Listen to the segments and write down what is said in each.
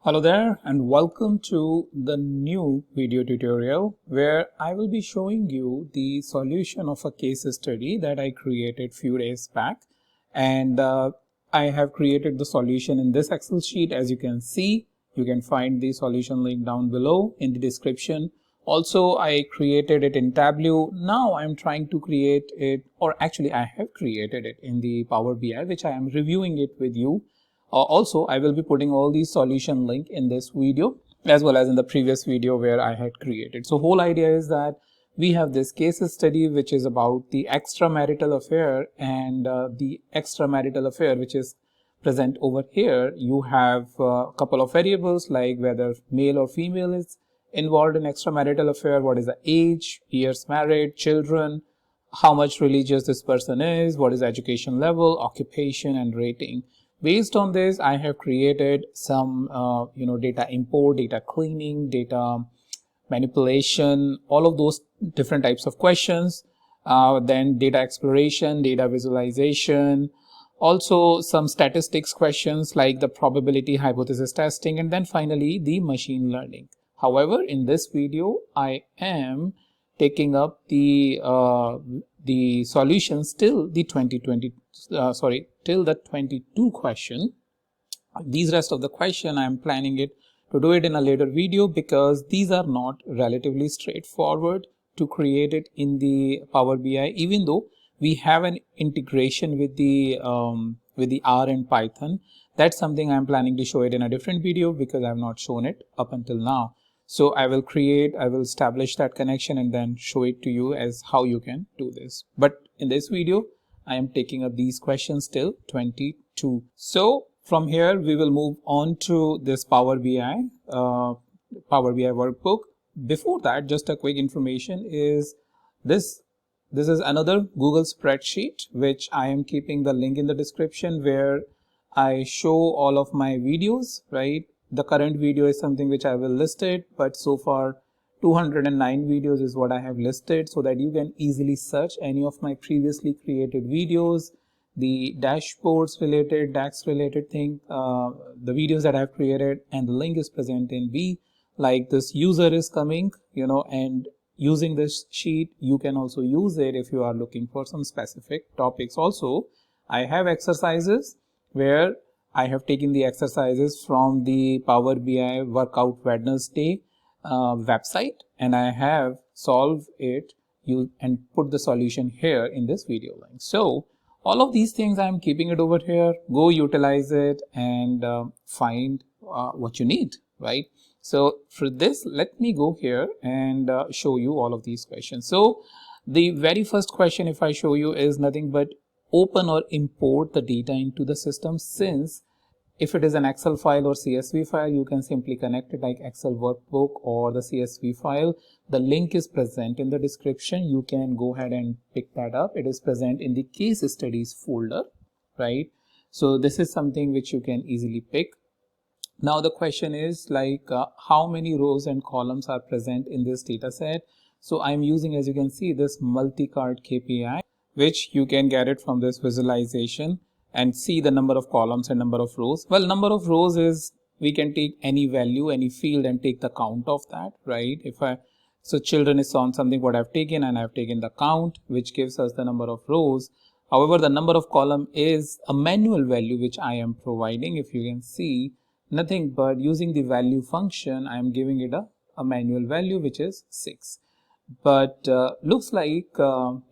Hello there and welcome to the new video tutorial where I will be showing you the solution of a case study that I created few days back, and I have created the solution in this Excel sheet. As you can see, you can find the solution link down below in the description. Also, I created it in Tableau. Now I'm trying to create it, or actually I have created it in the Power BI, which I am reviewing it with you. Also, I will be putting all these solution link in this video as well as in the previous video where I had created. So whole idea is that we have this case study which is about the extramarital affair, and the extramarital affair which is present over here. You have a couple of variables like whether male or female is involved in extramarital affair, what is the age, years married, children, how much religious this person is, what is education level, occupation, and rating. Based on this, I have created some data import, data cleaning, data manipulation, all of those different types of questions. Then data exploration, data visualization, also some statistics questions like the probability hypothesis testing, and then finally the machine learning. However, in this video, I am taking up the solutions till the 22 question. These rest of the question I am planning it to do it in a later video because these are not relatively straightforward to create it in the Power BI, even though we have an integration with the R and Python. That's something I'm planning to show it in a different video because I have not shown it up until now. So I will establish that connection and then show it to you as how you can do this. But in this video, I am taking up these questions till 22. So from here, we will move on to this Power BI workbook. Before that, just a quick information is this is another Google spreadsheet, which I am keeping the link in the description where I show all of my videos, right? The current video is something which I will list it, but so far 209 videos is what I have listed so that you can easily search any of my previously created videos, the dashboards related, DAX related thing, the videos that I have created, and the link is present in B. Like this user is coming, and using this sheet, you can also use it if you are looking for some specific topics. Also, I have exercises where I have taken the exercises from the Power BI Workout Wednesday website, and I have solved it and put the solution here in this video link. So all of these things I am keeping it over here. Go utilize it and find what you need, right? So for this, let me go here and show you all of these questions. So the very first question, if I show you, is nothing but open or import the data into the system. Since if it is an Excel file or CSV file, you can simply connect it like Excel workbook or the CSV file. The link is present in the description. You can go ahead and pick that up. It is present in the case studies folder, right? So this is something which you can easily pick. Now the question is like how many rows and columns are present in this data set. So I'm using, as you can see, this multi-card KPI, which you can get it from this visualization and see the number of columns and number of rows. Well, number of rows is we can take any value, any field, and take the count of that, right? So children is on something what I've taken, and I've taken the count, which gives us the number of rows. However, the number of column is a manual value which I am providing. If you can see, nothing but using the value function, I am giving it a manual value which is 6. But looks like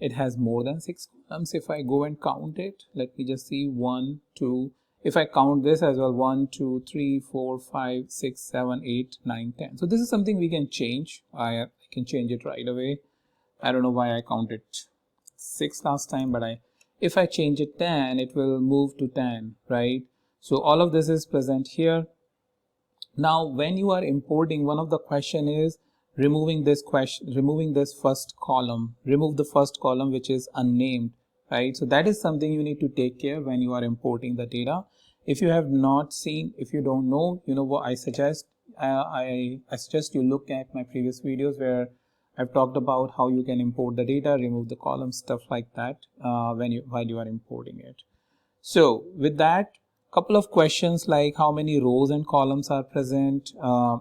it has more than 6 columns. If I go and count it, let me just see 1, 2. If I count this as well, 1, 2, 3, 4, 5, 6, 7, 8, 9, 10. So this is something we can change. I can change it right away. I don't know why I counted 6 last time, but if I change it 10, it will move to 10, right? So all of this is present here. Now, when you are importing, one of the question is removing this first column. Remove the first column which is unnamed, right? So that is something you need to take care when you are importing the data. If you have not seen, if you don't know, what I suggest, I suggest you look at my previous videos where I've talked about how you can import the data, remove the columns, stuff like that while you are importing it. So with that, Couple of questions like how many rows and columns are present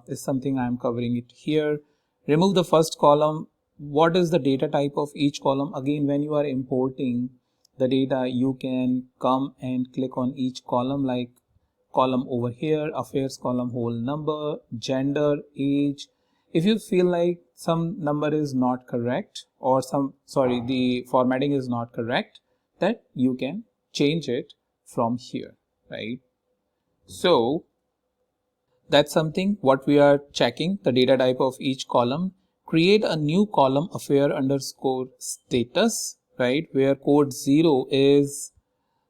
is something I'm covering it here. Remove the first column. What is the data type of each column? Again, when you are importing the data, you can come and click on each column, like column over here, affairs column, whole number, gender, age. If you feel like some number is not correct or the formatting is not correct, that you can change it from here, right? So that's something what we are checking, the data type of each column. Create a new column, affair underscore status, right, where code 0 is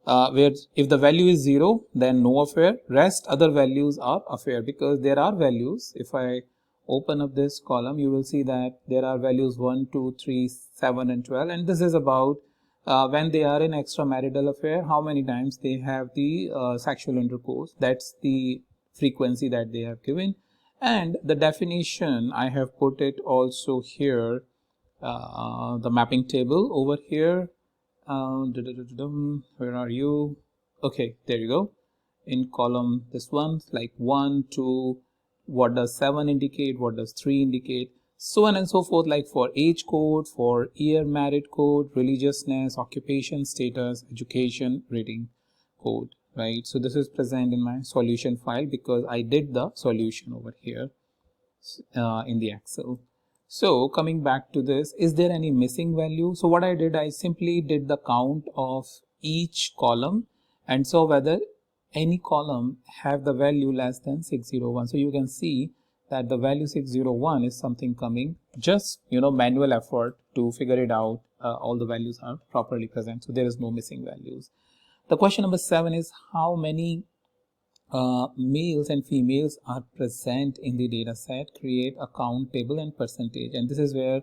where if the value is 0, then no affair, rest other values are affair, because there are values. If I open up this column, you will see that there are values 1, 2, 3, 7 and 12, and this is about when they are in extramarital affair, how many times they have the sexual intercourse. That's the frequency that they have given. And the definition, I have put it also here, the mapping table over here. Where are you? Okay, there you go. In column this one, like 1, 2, what does 7 indicate, what does 3 indicate, so on and so forth, like for age code, for year married code, religiousness, occupation, status, education, rating code, right? So this is present in my solution file because I did the solution over here in the Excel. So coming back to this, is there any missing value? So what I did, I simply did the count of each column and saw whether any column have the value less than 601. So you can see that the value 601 is something coming, just manual effort to figure it out. All the values are properly present, so there is no missing values. The question number 7 is how many males and females are present in the data set. Create a count table and percentage, and this is where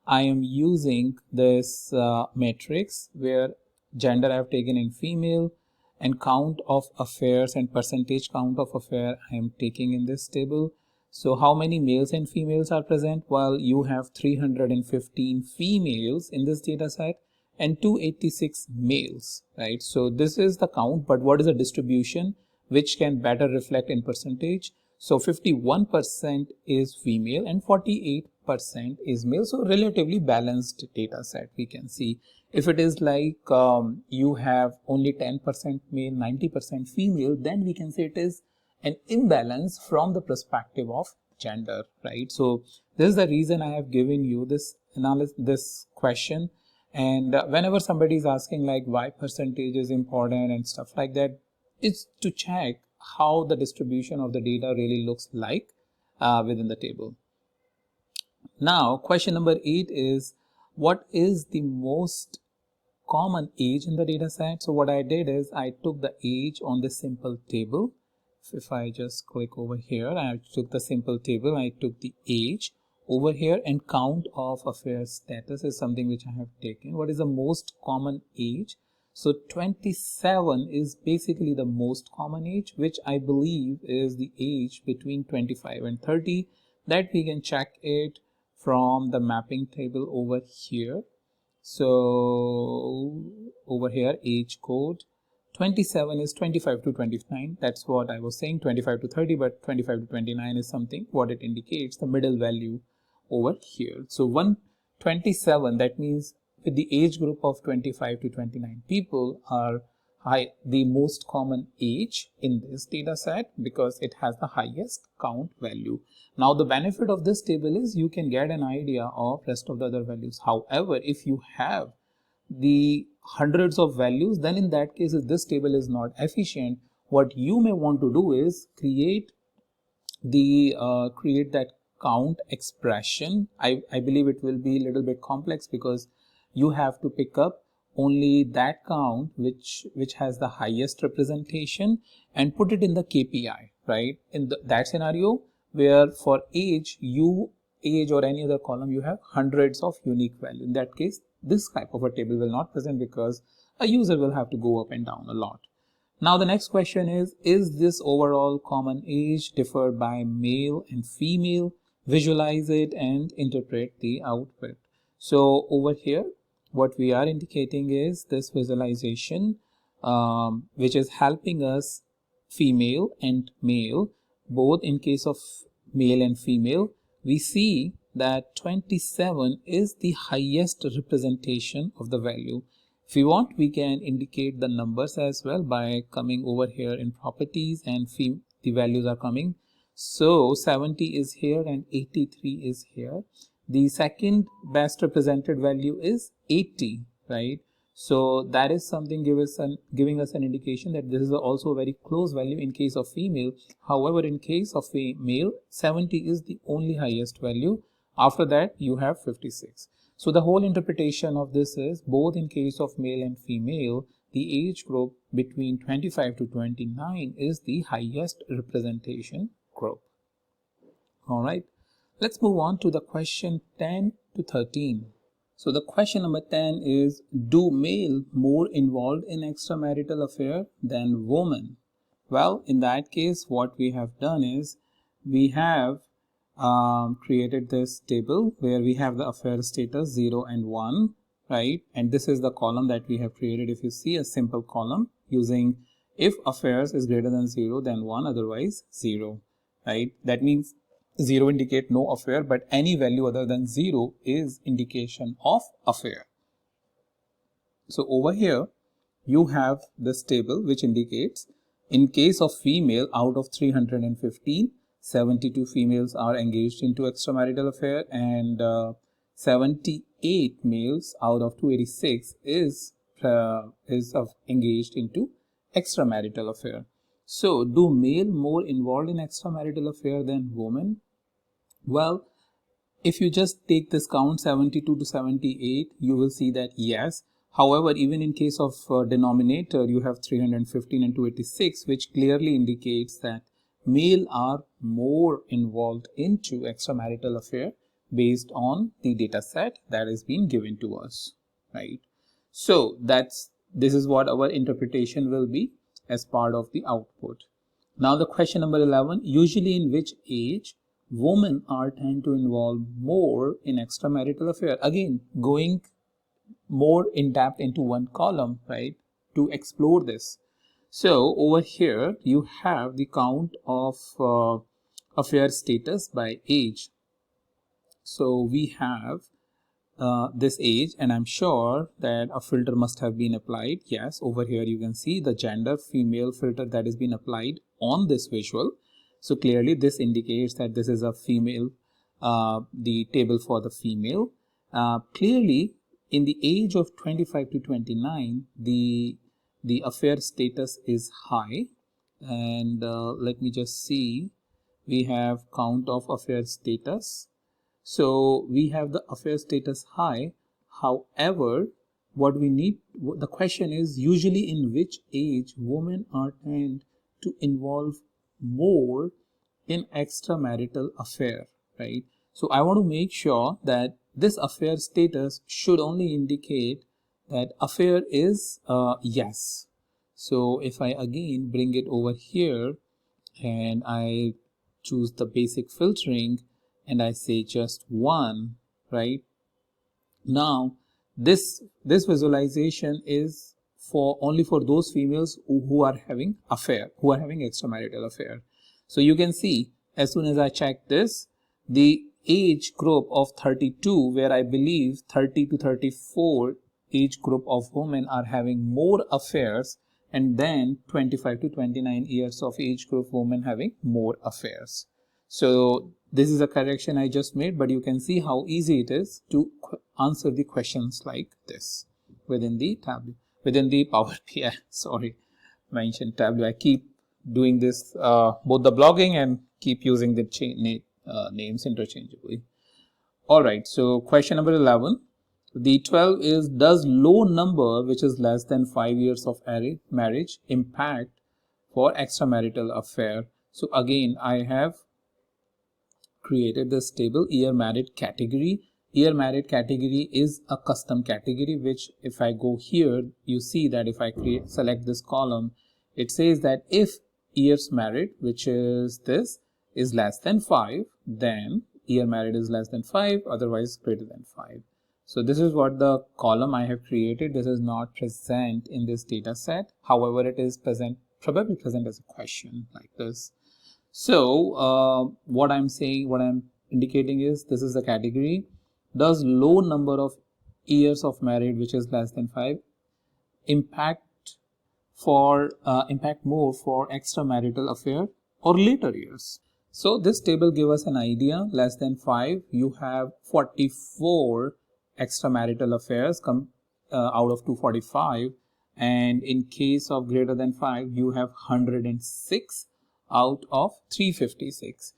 I am using this matrix where gender I have taken in female, and count of affairs and percentage count of affair I am taking in this table. So how many males and females are present? Well, you have 315 females in this data set and 286 males, right? So this is the count, but what is the distribution which can better reflect in percentage? So 51% is female and 48% is male. So relatively balanced data set we can see. If it is like you have only 10% male, 90% female, then we can say it is an imbalance from the perspective of gender, right? So this is the reason I have given you this analysis, this question. And whenever somebody is asking like why percentage is important and stuff like that, it's to check how the distribution of the data really looks like within the table. Now, question number 8 is what is the most common age in the data set? So what I did is I took the age on the simple table. If I just click over here, I took the simple table, I took the age over here, and count of affair status is something which I have taken. What is the most common age? So 27 is basically the most common age, which I believe is the age between 25 and 30. That we can check it from the mapping table over here. So over here, age code 27 is 25 to 29. That's what I was saying, 25 to 30, but 25 to 29 is something what it indicates, the middle value over here. So 127, that means with the age group of 25 to 29 people are the most common age in this data set because it has the highest count value. Now the benefit of this table is you can get an idea of rest of the other values. However, if you have the hundreds of values, then in that case this table is not efficient. What you may want to do is create that count expression. I believe it will be a little bit complex because you have to pick up only that count which has the highest representation and put it in the KPI, right? In that scenario where for age or any other column you have hundreds of unique value. In that case, this type of a table will not present because a user will have to go up and down a lot. Now the next question is this overall common age differ by male and female? Visualize it and interpret the output. So over here, what we are indicating is this visualization, which is helping us female and male, both in case of male and female, we see that 27 is the highest representation of the value. If we want, we can indicate the numbers as well by coming over here in properties, and the values are coming. So 70 is here and 83 is here. The second best represented value is 80, right? So that is something giving us an indication that this is also a very close value in case of female. However, in case of a male, 70 is the only highest value. After that, you have 56. So the whole interpretation of this is, both in case of male and female, the age group between 25 to 29 is the highest representation group. All right, let's move on to the question 10 to 13. So the question number 10 is, do male more involved in extramarital affair than woman? Well, in that case, what we have done is we have created this table where we have the affair status 0 and 1, right? And this is the column that we have created. If you see, a simple column using if affairs is greater than 0, then 1, otherwise 0, right? That means 0 indicate no affair, but any value other than 0 is indication of affair. So over here you have this table which indicates, in case of female, out of 315, 72 females are engaged into extramarital affair, and 78 males out of 286 is engaged into extramarital affair. So do male more involved in extramarital affair than women? Well, if you just take this count 72 to 78, you will see that yes. However, even in case of denominator, you have 315 and 286, which clearly indicates that male are more involved into extramarital affair based on the data set that is being given to us, right? So this is what our interpretation will be as part of the output. Now the question number 11, usually in which age women are tend to involve more in extramarital affair? Again, going more in depth into one column, right, to explore this. So over here you have the count of affair status by age. So we have this age, and I'm sure that a filter must have been applied. Yes, over here you can see the gender female filter that has been applied on this visual. So clearly this indicates that this is a female, the table for the female. Clearly in the age of 25 to 29, the affair status is high, and let me just see, we have count of affair status. So we have the affair status high. However, the question is, usually in which age women are tend to involve more in extramarital affair, right? So I want to make sure that this affair status should only indicate that affair is yes. So if I again bring it over here and I choose the basic filtering and I say just 1, right? Now this visualization is only for those females who are having affair, who are having extramarital affair. So you can see, as soon as I check this, the age group of 32, where I believe 30 to 34 age group of women are having more affairs, and then 25 to 29 years of age group women having more affairs. So this is a correction I just made, but you can see how easy it is to answer the questions like this within the tableau, within the Power BI. Sorry, mentioned tableau. I keep doing this, both the blogging and keep using the names interchangeably. All right, so question number 11. The 12 is, does low number which is less than 5 years of marriage impact for extramarital affair? So again, I have created this table, year married category. Year married category is a custom category, which if I go here, you see that if I select this column, it says that if years married, which is this, is less than 5, then year married is less than 5, otherwise greater than 5. So this is what the column I have created. This is not present in this data set. However, it is present probably present as a question like this. So what I'm indicating is this is the category. Does low number of years of married, which is less than 5, impact more for extramarital affair or later years? So this table gives us an idea. Less than 5, you have 44 extramarital affairs out of 245, and in case of greater than 5, you have 106 out of 356.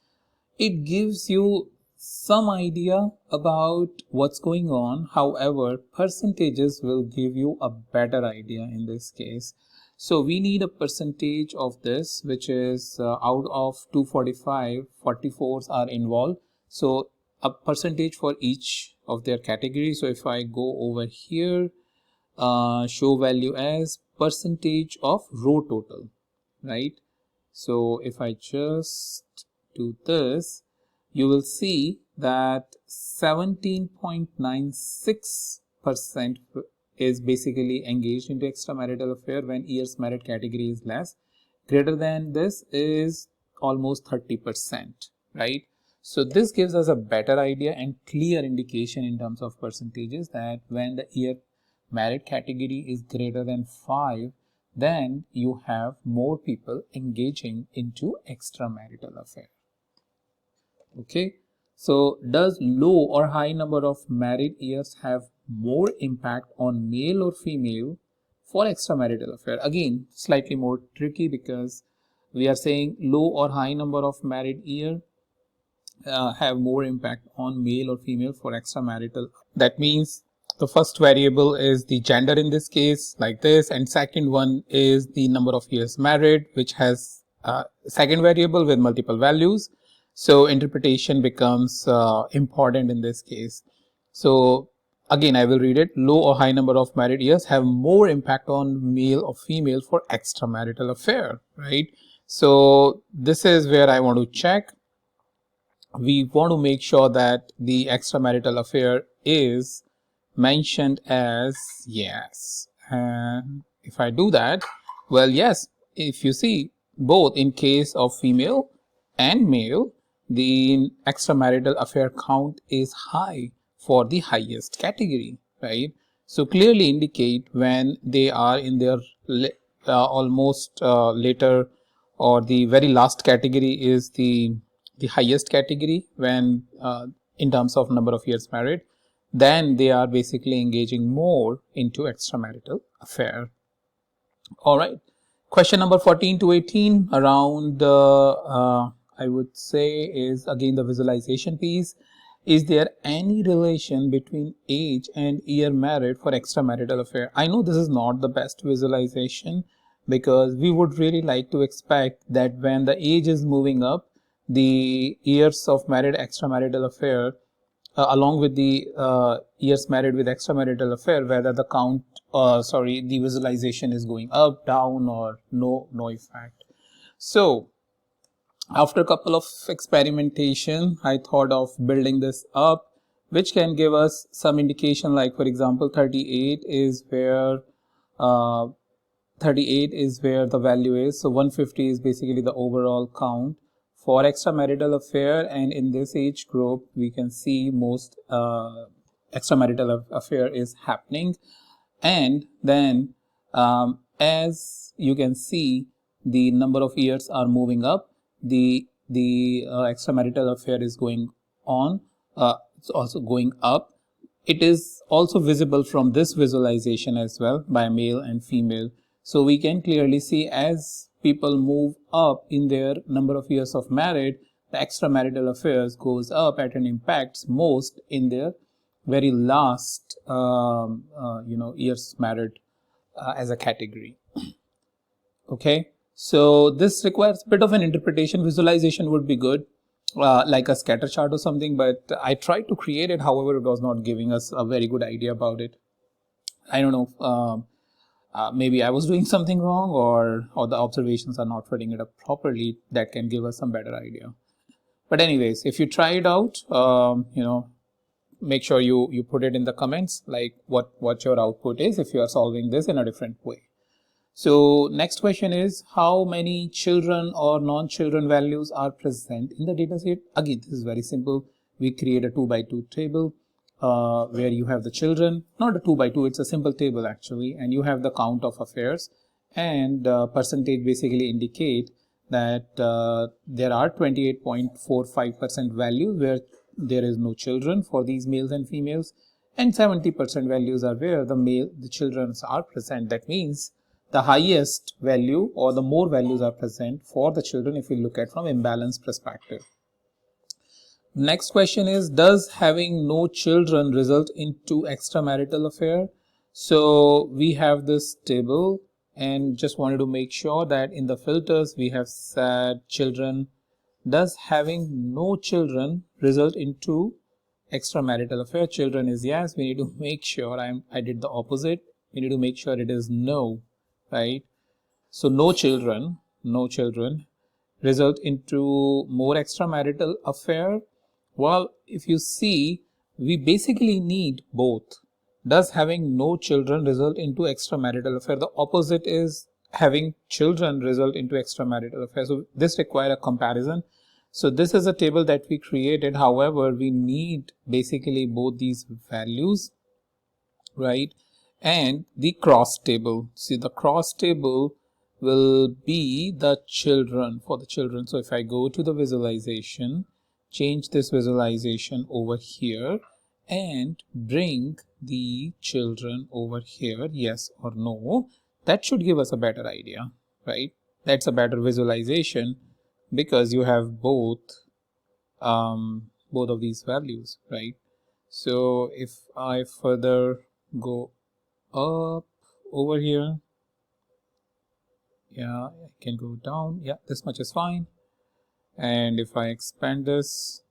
It gives you some idea about what's going on. However, percentages will give you a better idea in this case. So we need a percentage of this, which is out of 245, 44s are involved. So a percentage for each of their categories. So if I go over here, show value as percentage of row total, right? So if I just do this, you will see that 17.96% is basically engaged into extramarital affair when years married category is less. Greater than this is almost 30%, right? So this gives us a better idea and clear indication in terms of percentages that when the year married category is greater than 5, then you have more people engaging into extramarital affair. Okay, so does low or high number of married years have more impact on male or female for extramarital affair? Again, slightly more tricky because we are saying low or high number of married year have more impact on male or female for extramarital. That means the first variable is the gender in this case, like this, and second one is the number of years married, which has second variable with multiple values. So interpretation becomes important in this case. So again, I will read it. Low or high number of married years have more impact on male or female for extramarital affair, right? So this is where I want to check. We want to make sure that the extramarital affair is mentioned as yes. And if I do that, well, yes, if you see both in case of female and male, the extramarital affair count is high for the highest category, right? So clearly indicate when they are in their almost later, or the very last category is the highest category when in terms of number of years married, then they are basically engaging more into extramarital affair. All right, question number 14 to 18 around I would say is again the visualization piece. Is there any relation between age and year married for extramarital affair? I know this is not the best visualization because we would really like to expect that when the age is moving up, the years of married extramarital affair along with the years married with extramarital affair, whether the count the visualization is going up, down, or no effect. So after a couple of experimentation, I thought of building this up, which can give us some indication, like for example 38 is where the value is. So 150 is basically the overall count for extramarital affair, and in this age group we can see most extramarital affair is happening. And then as you can see, the number of years are moving up, the extramarital affair is going on, it's also going up. It is also visible from this visualization as well by male and female. So we can clearly see as people move up in their number of years of married, the extramarital affairs goes up and it impacts most in their very last years married as a category. Okay, so this requires a bit of an interpretation. Visualization would be good, like a scatter chart or something, but I tried to create it. However, it was not giving us a very good idea about it. I don't know, maybe I was doing something wrong, or the observations are not fitting it up properly. That can give us some better idea. But anyways, if you try it out, make sure you put it in the comments, like what your output is if you are solving this in a different way. So next question is, how many children or non-children values are present in the dataset? Again, this is very simple. We create a 2 by 2 table where you have the children, not a 2 by 2, it's a simple table actually, and you have the count of affairs, and percentage basically indicate that there are 28.45% values where there is no children for these males and females, and 70% values are where the children are present. That means the highest value or the more values are present for the children if we look at from imbalance perspective. Next question is, does having no children result into extramarital affair? So we have this table and just wanted to make sure that in the filters we have said children. Does having no children result into extramarital affair? Children is yes. We need to make sure I did the opposite. We need to make sure it is no, right? So no children result into more extramarital affair. Well, if you see, we basically need both. Does having no children result into extramarital affair? The opposite is having children result into extramarital affair. So this requires a comparison. So this is a table that we created. However, we need basically both these values, right? And the cross table. See, the cross table will be the children, for the children. So if I go to the visualization, change this visualization over here and bring the children over here, yes or no, that should give us a better idea, right? That's a better visualization because you have both of these values, right? So if I further go up over here, yeah, I can go down, yeah, this much is fine. And if I expand this,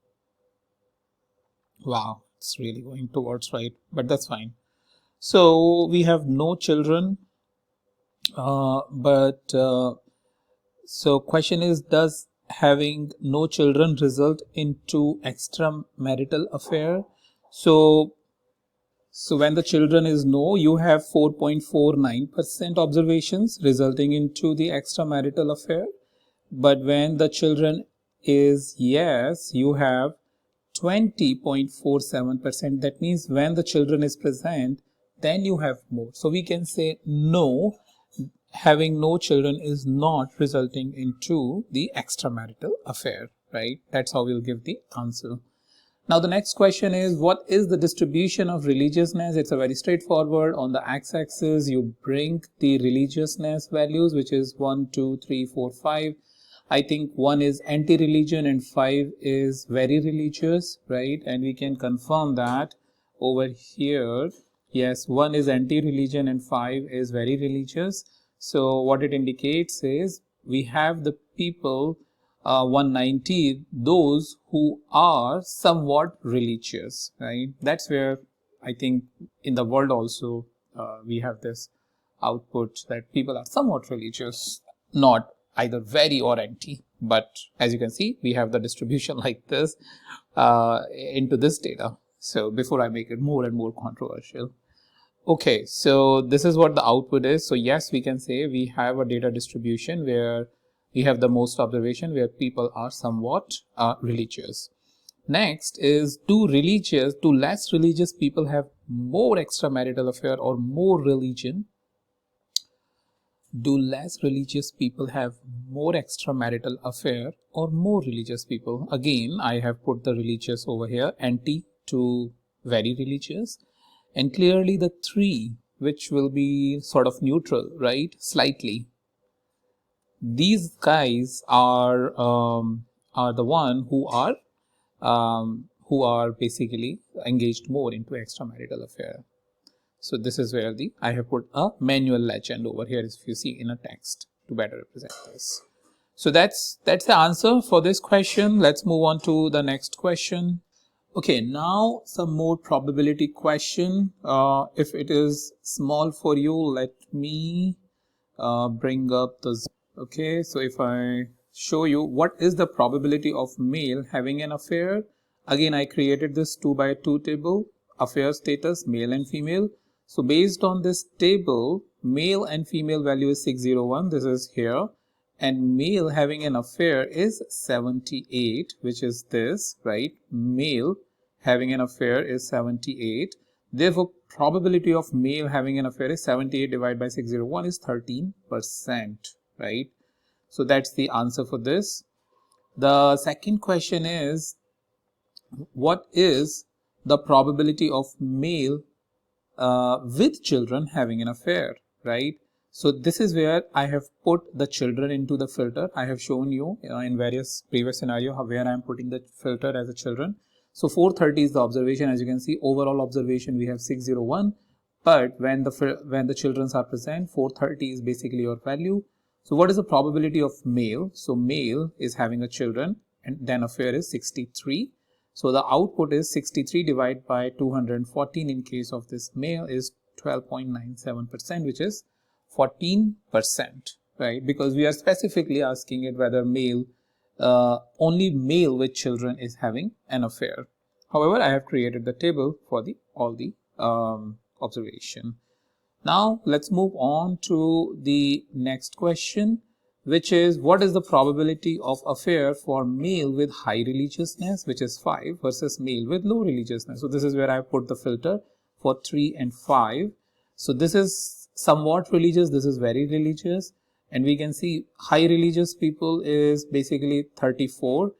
wow, it's really going towards right, but that's fine. So we have no children, so question is, does having no children result into extramarital affair? So when the children is no, you have 4.49% observations resulting into the extramarital affair. But when the children is yes, you have 20.47%. That means when the children is present, then you have more. So we can say no, having no children is not resulting into the extramarital affair, right? That's how we'll give the answer. Now the next question is, what is the distribution of religiousness? It's a very straightforward. On the x-axis, you bring the religiousness values, which is 1, 2, 3, 4, 5. I think 1 is anti-religion and 5 is very religious, right? And we can confirm that over here. Yes, 1 is anti-religion and 5 is very religious. So what it indicates is we have the people 190, those who are somewhat religious, right? That's where I think in the world also we have this output that people are somewhat religious, not either very or anti. But as you can see, we have the distribution like this into this data. So before I make it more and more controversial. Okay, so this is what the output is. So yes, we can say we have a data distribution where we have the most observation where people are somewhat religious. Next is, do less religious people have more extramarital affair or more religion? Do less religious people have more extramarital affair or more religious people? Again, I have put the religious over here, anti to very religious, and clearly the 3, which will be sort of neutral, right? Slightly. These guys are the one who are basically engaged more into extramarital affair. So this is where I have put a manual legend over here, if you see in a text, to better represent this. So that's the answer for this question. Let's move on to the next question. Okay, now some more probability question. If it is small for you, let me bring up the. Okay, so if I show you what is the probability of male having an affair, again I created this 2 by 2 table, affair status, male and female. So based on this table, male and female value is 601, this is here, and male having an affair is 78, which is this, right? Male having an affair is 78. Therefore, probability of male having an affair is 78 divided by 601 is 13%, right? So that's the answer for this. The second question is, what is the probability of male with children having an affair, right? So this is where I have put the children into the filter. I have shown you in various previous scenario where I am putting the filter as a children. So 430 is the observation. As you can see, overall observation we have 601, but when the children are present, 430 is basically your value. So what is the probability of male? So male is having a children, and then affair is 63. So the output is 63 divided by 214 in case of this male is 12.97%, which is 14%, right? Because we are specifically asking it whether male, only male with children is having an affair. However, I have created the table for all the observation. Now let's move on to the next question, which is, what is the probability of affair for male with high religiousness, which is 5, versus male with low religiousness. So this is where I put the filter for 3 and 5. So this is somewhat religious, this is very religious, and we can see high religious people is basically 34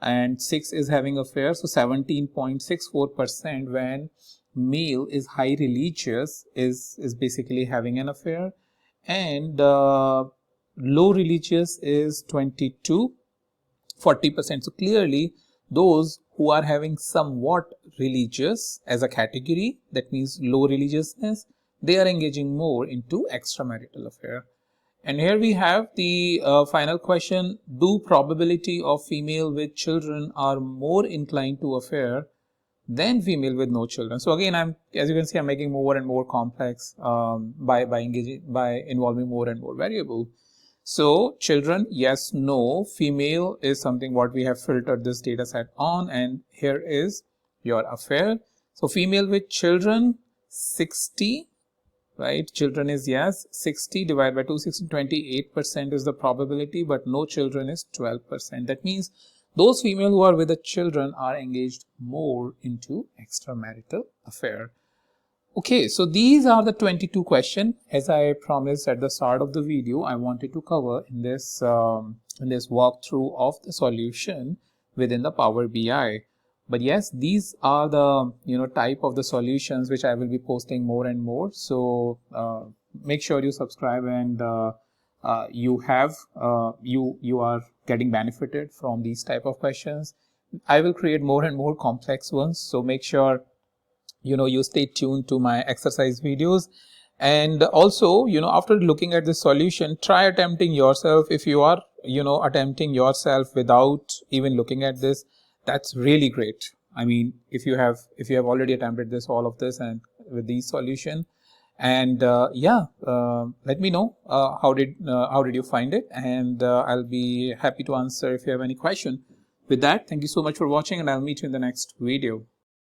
and 6 is having affair, so 17.64% when male is high religious is basically having an affair, and low religious is 22, 40%. So clearly those who are having somewhat religious as a category, that means low religiousness, they are engaging more into extramarital affair. And here we have the final question, do probability of female with children are more inclined to affair than female with no children? So again, as you can see, I'm making more and more complex by involving more and more variable. So children, yes, no. Female is something what we have filtered this data set on, and here is your affair. So female with children 60, right? Children is yes, 60 divided by 260, 28% is the probability, but no children is 12%. That means those female who are with the children are engaged more into extramarital affair. Okay, so these are the 22 questions. As I promised at the start of the video, I wanted to cover in this walkthrough of the solution within the Power BI. But yes, these are the type of the solutions which I will be posting more and more. So make sure you subscribe, and you are getting benefited from these type of questions. I will create more and more complex ones, so make sure you stay tuned to my exercise videos. And also, after looking at this solution, try attempting yourself. If you are attempting yourself without even looking at this, that's really great. I mean, if you have already attempted all of this and with these solution, and let me know how did you find it, and I'll be happy to answer if you have any question. With that, thank you so much for watching, and I'll meet you in the next video.